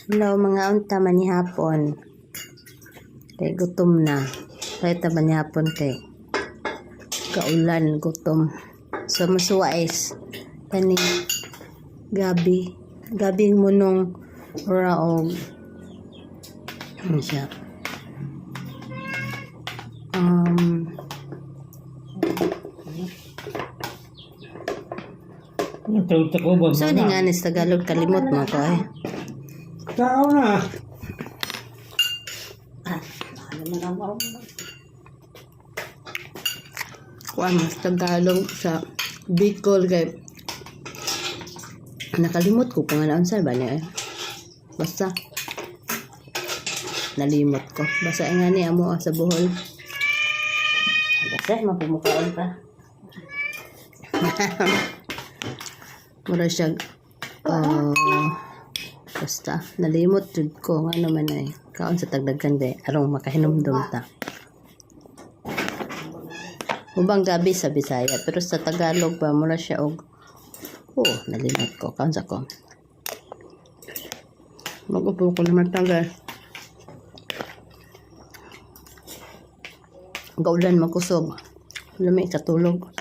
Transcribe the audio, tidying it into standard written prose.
Hello mga unta manihapon. Kay gutom na. Kaya ta manihapon kay kaulan gutom. So masuwa is kani gabi munong raog. Ano siya? So di nga nis Tagalog kalimot mo ko eh. Tao na. Kuha mas Tagalog sa Bicol kay nakalimot ko kung ano sa ba niya eh. Basta nalimot ko. Basta nga ni amo sa Bohol. Basta mapumukaan pa. Mura siya basta nalimot jud ko nga naman ay kaon sa tagdagkan de arong makahinumdum ta. Ubang gabi sa Bisaya pero sa Tagalog ba mura siya og nalimot ko kaon sa ko. Mag-upo ko naman tagal. Gaulan makusog. Lami katulog.